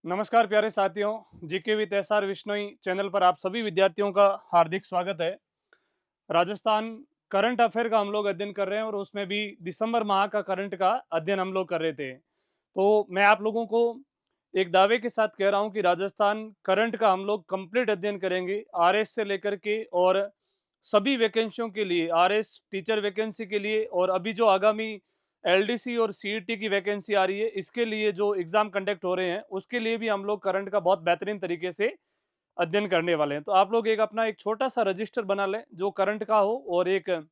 नमस्कार प्यारे साथियों, GK with SR Vishnoi channel पर आप सभी विद्यार्थियों का हार्दिक स्वागत है। राजस्थान करंट अफेयर का हम लोग अध्ययन कर रहे हैं और उसमें भी दिसंबर माह का करंट का अध्ययन हम लोग कर रहे थे। तो मैं आप लोगों को एक दावे के साथ कह रहा हूं कि राजस्थान करंट का हम लोग कंप्लीट अध्ययन करेंगे, आरएस से लेकर के और सभी वैकेंसियों के लिए, आरएस टीचर वैकेंसी के लिए और अभी जो आगामी एलडीसी और सीईटी की वैकेंसी आ रही है, इसके लिए जो एग्जाम कंडक्ट हो रहे हैं, उसके लिए भी हम लोग करंट का बहुत बेहतरीन तरीके से अध्ययन करने वाले हैं। तो आप लोग एक अपना एक छोटा-सा रजिस्टर बना लें, जो करंट का हो और एक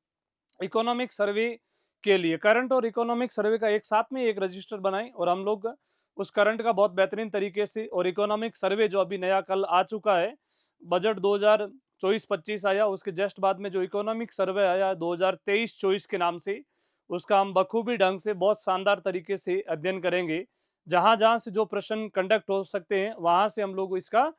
इकोनॉमिक सर्वे के लिए करंट और इकोनॉमिक सर्वे का एक साथ में एक रजिस्टर बनाएँ और हम लोग उस करंट का बहुत बेहतरीन तरीके से और इकोनॉमिक सर्वे जो अभी नया कल आ चुका है, बजट 2024-25 आया, उसके जस्ट बाद में जो इकोनॉमिक सर्वे आया 2023-24 के नाम से, उसका हम बखूबी ढंग से बहुत शानदार तरीके से अध्ययन करेंगे। जहाँ-जहाँ से जो प्रश्न कंडक्ट हो सकते हैं, वहाँ से हम लोग इसका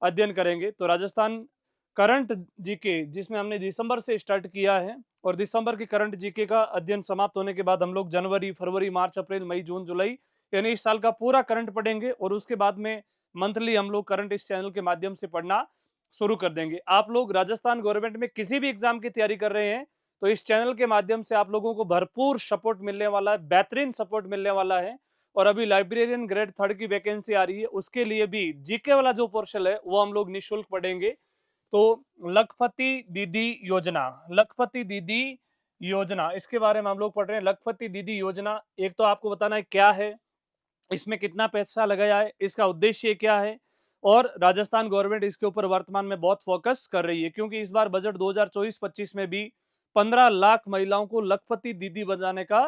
अध्ययन करेंगे। तो राजस्थान करंट जीके जिसमें हमने दिसंबर से स्टार्ट किया है और दिसंबर के करंट जीके का अध्ययन समाप्त होने के बाद हम लोग जनवरी, फरवरी, मार्च, अप्रैल, मई, जून, जुलाई यानी इस साल का पूरा करंट पढ़ेंगे और उसके बाद में मंथली हम लोग करंट इस चैनल के माध्यम से पढ़ना शुरू कर देंगे। आप लोग राजस्थान गवर्नमेंट में किसी भी एग्जाम की तैयारी कर रहे हैं, तो इस चैनल के माध्यम से आप लोगों को भरपूर सपोर्ट मिलने वाला है, बेहतरीन सपोर्ट मिलने वाला है। और अभी लाइब्रेरियन ग्रेड 3 की वैकेंसी आ रही है, उसके लिए भी जीके वाला जो पोर्शन है, वो हम लोग निःशुल्क पढ़ेंगे। तो लखपति दीदी योजना, लखपति दीदी योजना इसके बारे में हम लोग पढ़ रहे हैं। लखपति दीदी योजना, एक तो आपको बताना है क्या है, इसमें कितना पैसा लगाया है, इसका उद्देश्य क्या है और राजस्थान गवर्नमेंट इसके ऊपर वर्तमान में बहुत फोकस कर रही है, क्योंकि इस बार बजट 2024-25 में भी 15 लाख महिलाओं को लखपति दीदी बनाने का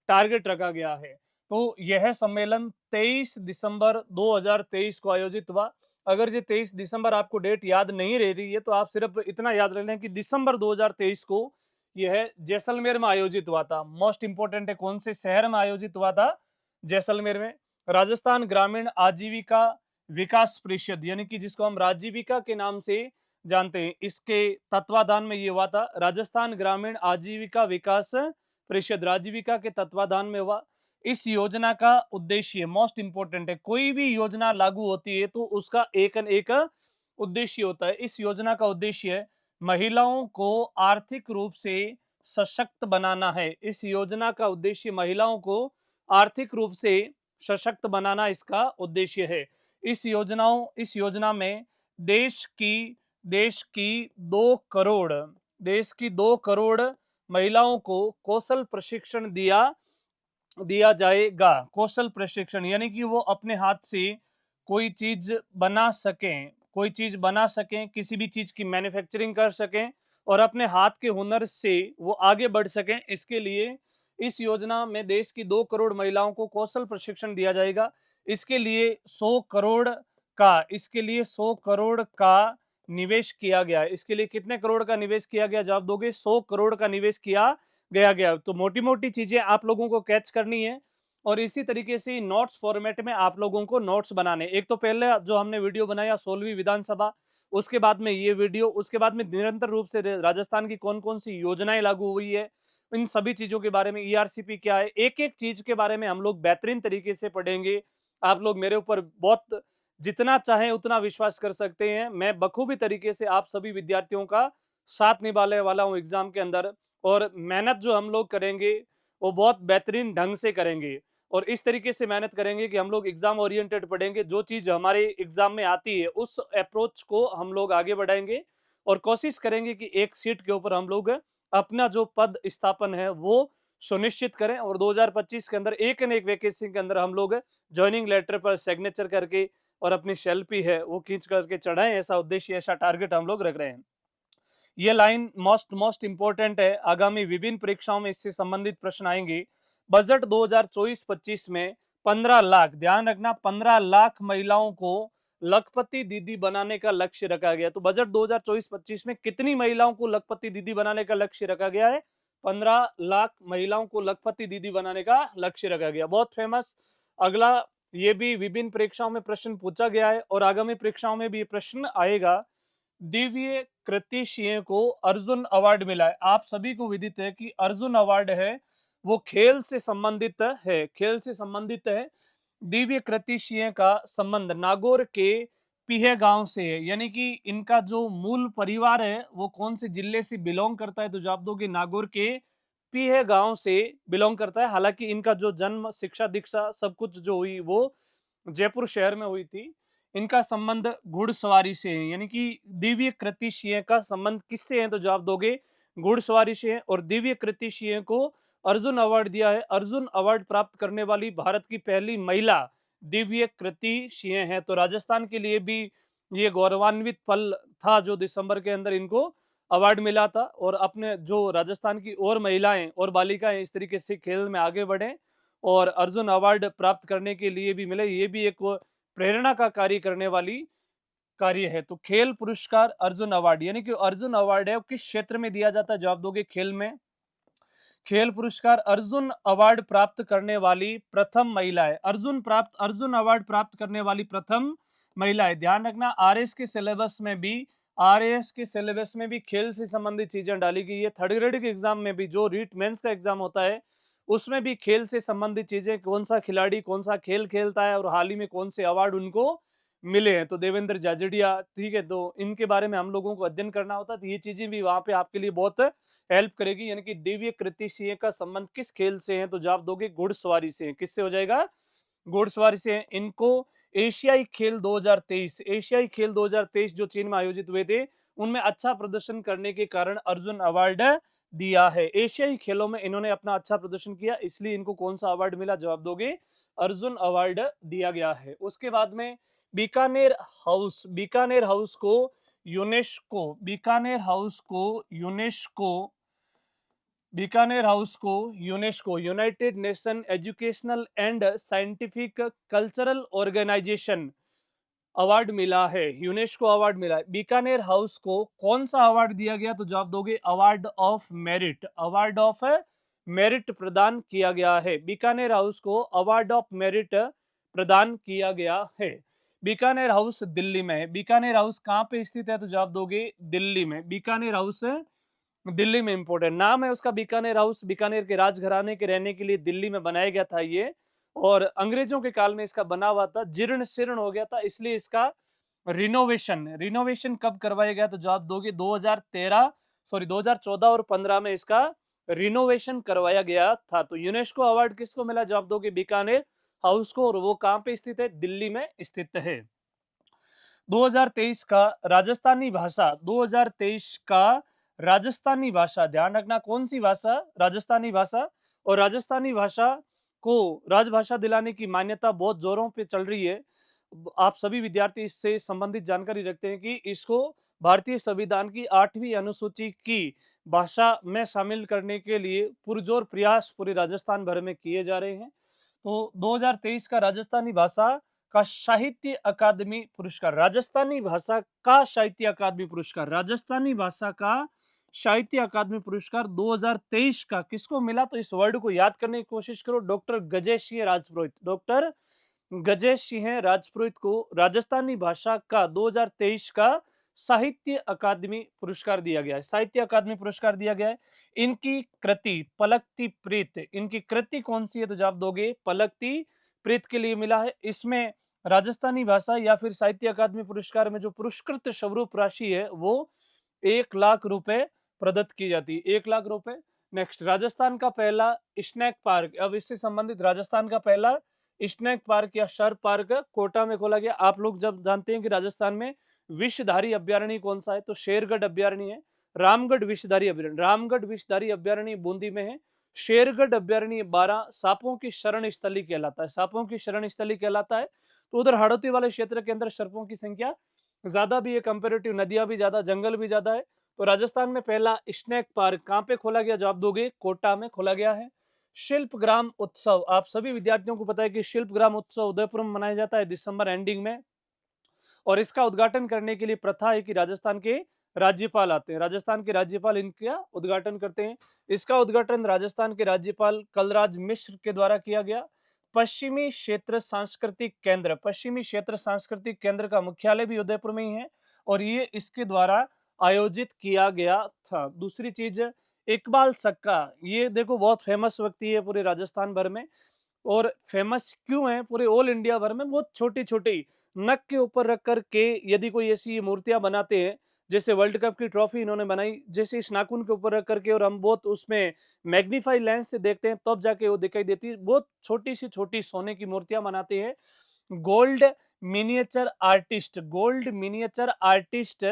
टारगेट रखा गया है। तो यह सम्मेलन 23 दिसंबर 2023 को आयोजित हुआ। अगर ये 23 दिसंबर आपको डेट याद नहीं रह रही है, तो आप सिर्फ इतना याद रख लें कि दिसंबर 2023 को यह जैसलमेर में आयोजित हुआ था। मोस्ट इंपोर्टेंट है, कौन से शहर में आयोजित हुआ था? जैसलमेर में। राजस्थान ग्रामीण आजीविका विकास परिषद यानी कि जिसको हम राजीविका के नाम से जानते हैं, इसके तत्वाधान में ये हुआ था। राजस्थान ग्रामीण आजीविका विकास परिषद राजीविका के तत्वाधान में हुआ। इस योजना का उद्देश्य मोस्ट इंपोर्टेंट है, कोई भी योजना लागू होती है तो उसका एक न एक उद्देश्य होता है। इस योजना का उद्देश्य है महिलाओं को आर्थिक रूप से सशक्त बनाना है। इस योजना का उद्देश्य महिलाओं को आर्थिक रूप से सशक्त बनाना इसका उद्देश्य है। इस योजना में देश की देश की 2 करोड़ देश की 2 करोड़ महिलाओं को कौशल प्रशिक्षण दिया दिया जाएगा। कौशल प्रशिक्षण यानी कि वो अपने हाथ से कोई चीज़ बना सकें, किसी भी चीज़ की मैन्युफैक्चरिंग कर सकें और अपने हाथ के हुनर से वो आगे बढ़ सकें। इसके लिए इस योजना में देश की 2 करोड़ महिलाओं को कौशल प्रशिक्षण दिया जाएगा। इसके लिए 100 करोड़ का निवेश किया गया है। इसके लिए कितने करोड़ का निवेश किया गया? जवाब दोगे, 100 करोड़ का निवेश किया गया। तो मोटी-मोटी चीज़ें आप लोगों को कैच करनी है और इसी तरीके से नोट्स फॉर्मेट में आप लोगों को नोट्स बनाने। एक तो पहले जो हमने वीडियो बनाया 16वीं विधानसभा, उसके बाद में ये वीडियो, उसके बाद में निरंतर रूप से राजस्थान की कौन-कौन सी योजनाएँ लागू हुई है, इन सभी चीज़ों के बारे में, ईआरसीपी क्या है, एक-एक चीज़ के बारे में हम लोग बेहतरीन तरीके से पढ़ेंगे। आप लोग मेरे ऊपर बहुत जितना चाहें उतना विश्वास कर सकते हैं। मैं बखूबी तरीके से आप सभी विद्यार्थियों का साथ निभाने वाला हूँ एग्ज़ाम के अंदर और मेहनत जो हम लोग करेंगे, वो बहुत बेहतरीन ढंग से करेंगे और इस तरीके से मेहनत करेंगे कि हम लोग एग्ज़ाम ओरिएंटेड पढ़ेंगे। जो चीज़ हमारे एग्ज़ाम में आती है, उस अप्रोच को हम लोग आगे बढ़ाएँगे और कोशिश करेंगे कि एक सीट के ऊपर हम लोग अपना जो पद स्थापन है, वो सुनिश्चित करें और 2025 के अंदर एक न एक वैकेंसी के अंदर हम लोग जॉइनिंग लेटर पर सिग्नेचर करके और अपनी सेल्फी है, वो खींच करके चढ़ाएँ, ऐसा उद्देश्य, ऐसा टारगेट हम लोग रख रहे हैं। ये लाइन मोस्ट मोस्ट इंपॉर्टेंट है। आगामी विभिन्न परीक्षाओं में इससे संबंधित प्रश्न आएंगे। बजट 2024-25 में 15 लाख, ध्यान रखना, 15 लाख महिलाओं को लखपति दीदी बनाने का लक्ष्य रखा गया। तो बजट 2024-25 में कितनी महिलाओं को लखपति दीदी बनाने का लक्ष्य रखा गया है? 15 लाख महिलाओं को लखपति दीदी बनाने का लक्ष्य रखा गया। बहुत फेमस। अगला, ये भी विभिन्न परीक्षाओं में प्रश्न पूछा गया है और आगामी परीक्षाओं में भी ये प्रश्न आएगा। दिव्य कृति सिंह को अर्जुन अवार्ड मिला है। आप सभी को विदित है कि अर्जुन अवार्ड है वो खेल से संबंधित है, दिव्य कृतिशीय का संबंध नागौर के पीहे गांव से है, यानी कि इनका जो मूल परिवार है वो कौन से जिले से बिलोंग करता है, तो जवाब दोगे नागौर के पीहे गांव से बिलोंग करता है। हालांकि इनका जो जन्म, शिक्षा दीक्षा सब कुछ जो हुई वो जयपुर शहर में हुई थी। इनका संबंध घुड़सवारी से है, यानी कि दिव्य कृतिशीय का संबंध किससे है, तो जवाब दोगे घुड़सवारी से है। और दिव्य कृतिशीय को अर्जुन अवार्ड दिया है। अर्जुन अवार्ड प्राप्त करने वाली भारत की पहली महिला दिव्य कृतिशीय है। तो राजस्थान के लिए भी ये गौरवान्वित पल था जो दिसंबर के अंदर इनको अवार्ड मिला था। और अपने जो राजस्थान की और महिलाएं और बालिकाएं इस तरीके से खेल में आगे बढ़े और अर्जुन अवार्ड प्राप्त करने के लिए भी मिले, ये भी एक प्रेरणा का कार्य करने वाली कार्य है। तो खेल पुरस्कार अर्जुन अवार्ड, यानी कि अर्जुन अवार्ड है वो किस क्षेत्र में दिया जाता है, जवाब दोगे खेल में। खेल पुरस्कार अर्जुन अवार्ड प्राप्त करने वाली प्रथम महिला है। अर्जुन अवार्ड प्राप्त करने वाली प्रथम महिला है। ध्यान रखना आरएएस के सिलेबस में भी खेल से संबंधित चीजें डाली गई है। थर्ड ग्रेड के एग्जाम में भी जो रीट मेंस का एग्जाम होता है उसमें भी खेल से संबंधित चीजें, कौन सा खिलाड़ी कौन सा खेल खेलता है और हाल ही में कौन से अवार्ड उनको मिले हैं। तो देवेंद्र जाजड़िया, ठीक है, तो इनके बारे में हम लोगों को अध्ययन करना होता है, तो ये चीजें भी वहां पे आपके लिए बहुत हेल्प करेगी। यानी कि दिव्य कृतिशीय का संबंध किस खेल से है, तो जवाब दोगे घुड़सवारी से। किससे हो जाएगा, घुड़सवारी से। इनको एशियाई खेल 2023 जो चीन में आयोजित हुए थे उनमें अच्छा प्रदर्शन करने के कारण अर्जुन अवार्ड दिया है। एशियाई खेलों में इन्होंने अपना अच्छा प्रदर्शन किया, इसलिए इनको कौन सा अवार्ड मिला, जवाब दोगे अर्जुन अवार्ड दिया गया है। उसके बाद में बीकानेर हाउस को UNESCO United Nation Educational and Scientific Cultural Organization award मिला है। यूनेस्को अवार्ड मिला है। बीकानेर हाउस को कौन सा अवार्ड दिया गया, तो जवाब दोगे अवार्ड ऑफ मेरिट प्रदान किया गया है। बीकानेर हाउस को अवार्ड ऑफ मेरिट प्रदान किया गया है। बीकानेर हाउस दिल्ली में है। बीकानेर हाउस कहाँ पे स्थित है, तो जवाब दोगे दिल्ली में। बीकानेर हाउस दिल्ली में इंपोर्टेंट नाम है उसका बीकानेर हाउस। बीकानेर के राजघराने के रहने के लिए दिल्ली में बनाया गया था ये, और अंग्रेजों के काल में इसका बना हुआ था, जीर्ण शीर्ण हो गया था, इसलिए इसका रिनोवेशन कब करवाया गया, तो जवाब दोगे 2014 और 15 में इसका रिनोवेशन करवाया गया था। तो यूनेस्को अवार्ड किसको मिला, जवाब दोगे बीकानेर हाउस को, और वो कहां पे स्थित है, दिल्ली में स्थित है। 2023 का राजस्थानी भाषा 2023 का राजस्थानी भाषा, ध्यान रखना कौन सी भाषा, राजस्थानी भाषा। और राजस्थानी भाषा को राजभाषा दिलाने की मान्यता बहुत जोरों पे चल रही है। आप सभी विद्यार्थी इससे संबंधित जानकारी रखते हैं कि इसको भारतीय संविधान की 8वीं अनुसूची की भाषा में शामिल करने के लिए पुरजोर प्रयास पूरे राजस्थान भर में किए जा रहे हैं। तो 2023 का राजस्थानी भाषा का साहित्य अकादमी पुरस्कार, राजस्थानी भाषा का साहित्य अकादमी पुरस्कार 2023 का किसको मिला, तो इस वर्ड को याद करने की कोशिश करो, डॉक्टर गजेश सिंह राजपुरोहित को राजस्थानी भाषा का 2023 का साहित्य अकादमी पुरस्कार दिया गया है। साहित्य अकादमी पुरस्कार दिया गया है। इनकी कृति पलकती प्रीत, इनकी कृति कौन सी है, तो जवाब दोगे पलकती प्रीत के लिए मिला है। इसमें राजस्थानी भाषा या फिर साहित्य अकादमी पुरस्कार में जो पुरस्कृत स्वरूप राशि है वो 1,00,000 रुपए प्रदत्त की जाती है, 1,00,000 रुपए। नेक्स्ट, राजस्थान का पहला स्नैक पार्क, अब इससे संबंधित राजस्थान का पहला स्नैक पार्क या शर पार्क कोटा में खोला गया। आप लोग जब जानते हैं कि राजस्थान में विषधारी अभ्यारण्य कौन सा है, तो शेरगढ़ अभ्यारण्य है। रामगढ़ विषधारी अभ्यारण्य बूंदी में है। शेरगढ़ अभ्यारण्य 12 सांपों की शरण स्थली कहलाता है। तो उधर हाड़ौती वाले क्षेत्र के अंदर सर्पों की संख्या ज्यादा भी है, कंपेरेटिव नदियां भी ज्यादा, जंगल भी ज्यादा है। तो राजस्थान में पहला स्नैक पार्क कहां पे खोला गया, जवाब दोगे कोटा में खोला गया है। शिल्प ग्राम उत्सव, आप सभी विद्यार्थियों को पता है कि शिल्प ग्राम उत्सव उदयपुर में मनाया जाता है दिसंबर एंडिंग में, और इसका उद्घाटन करने के लिए प्रथा है कि राजस्थान के राज्यपाल आते हैं, राजस्थान के राज्यपाल इनका उद्घाटन करते हैं। इसका उद्घाटन राजस्थान के राज्यपाल कलराज मिश्र के द्वारा किया गया। पश्चिमी क्षेत्र सांस्कृतिक केंद्र का मुख्यालय भी उदयपुर में ही है, और ये इसके द्वारा आयोजित किया गया था। दूसरी चीज, इकबाल सक्का, ये देखो बहुत फेमस व्यक्ति है पूरे राजस्थान भर में। और फेमस क्यों है पूरे ऑल इंडिया भर में, बहुत छोटी-छोटी नक के ऊपर रख कर के यदि कोई ऐसी मूर्तियाँ बनाते हैं, जैसे वर्ल्ड कप की ट्रॉफी इन्होंने बनाई, जैसे इस नाखून के ऊपर रख कर के और हम बहुत उसमें मैग्नीफाई लेंस से देखते हैं तब जाके वो दिखाई देती है। बहुत छोटी सी छोटी सोने की मूर्तियाँ बनाते हैं। गोल्ड गोल्ड मिनिएचर आर्टिस्ट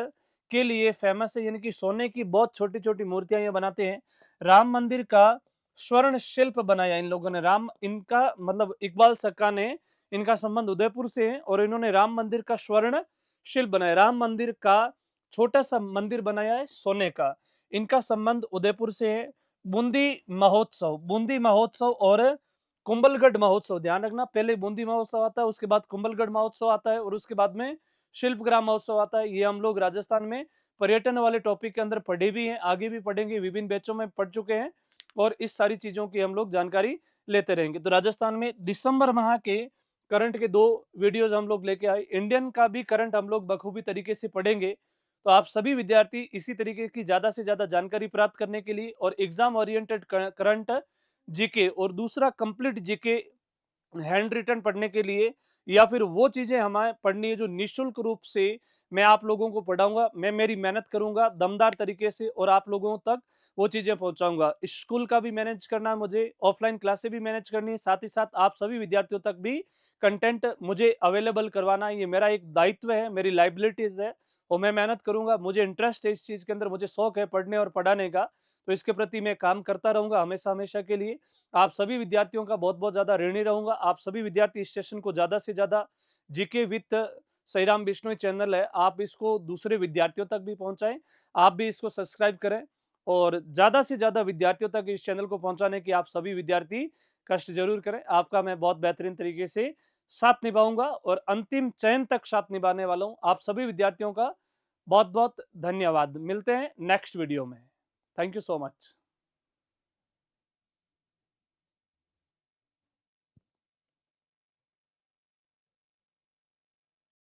के लिए फेमस है, यानी कि सोने की बहुत छोटी-छोटी मूर्तियाँ ये बनाते हैं। राम मंदिर का स्वर्ण शिल्प बनाया इन लोगों ने। राम इनका मतलब इकबाल सक्का ने, इनका संबंध उदयपुर से है और इन्होंने राम मंदिर का स्वर्ण शिल्प बनाया। राम मंदिर का छोटा-सा मंदिर बनाया है सोने का। इनका संबंध उदयपुर से है। बूंदी महोत्सव और कुंभलगढ़ महोत्सव, ध्यान रखना, पहले बूंदी महोत्सव आता है, उसके बाद कुंभलगढ़ महोत्सव आता है और उसके बाद में शिल्पग्राम महोत्सव आता है। ये हम लोग राजस्थान में पर्यटन वाले टॉपिक के अंदर पढ़े भी हैं, आगे भी पढ़ेंगे, विभिन्न बैचों में पढ़ चुके हैं और इस सारी चीज़ों की हम लोग जानकारी लेते रहेंगे। तो राजस्थान में दिसंबर माह के करंट के 2 वीडियोज़ हम लोग लेके आए। इंडियन का भी करंट हम लोग बखूबी तरीके से पढ़ेंगे। तो आप सभी विद्यार्थी इसी तरीके की ज़्यादा से ज़्यादा जानकारी प्राप्त करने के लिए और एग्ज़ाम ओरिएंटेड करंट जीके और दूसरा कंप्लीट जीके हैंड रिटन पढ़ने के लिए, या फिर वो चीज़ें हमें पढ़नी है जो निःशुल्क रूप से मैं आप लोगों को पढ़ाऊँगा। मैं मेरी मेहनत करूँगा दमदार तरीके से और आप लोगों तक वो चीज़ें पहुँचाऊँगा। स्कूल का भी मैनेज करना है मुझे, ऑफ़लाइन क्लासें भी मैनेज करनी है, साथ ही साथ आप सभी विद्यार्थियों तक भी कंटेंट मुझे अवेलेबल करवाना है। ये मेरा एक दायित्व है, मेरी लायबिलिटीज़ है और मैं मेहनत करूँगा। मुझे इंटरेस्ट है इस चीज़ के अंदर, मुझे शौक है पढ़ने और पढ़ाने का, तो इसके प्रति मैं काम करता रहूँगा हमेशा-हमेशा के लिए। आप सभी विद्यार्थियों का बहुत-बहुत ज़्यादा ऋणी रहूँगा। आप सभी विद्यार्थी इस सेशन को ज़्यादा से ज़्यादा, जीके विथ सईराम बिश्नोई चैनल है, आप इसको दूसरे विद्यार्थियों तक भी पहुँचाएँ। आप भी इसको सब्सक्राइब करें और ज़्यादा से ज़्यादा विद्यार्थियों तक इस चैनल को पहुँचाने की आप सभी विद्यार्थी कष्ट ज़रूर करें। आपका मैं बहुत बेहतरीन तरीके से साथ निभाऊँगा और अंतिम चयन तक साथ निभाने वाला हूँ। आप सभी विद्यार्थियों का बहुत-बहुत धन्यवाद। मिलते हैं नेक्स्ट वीडियो में। Thank you so much.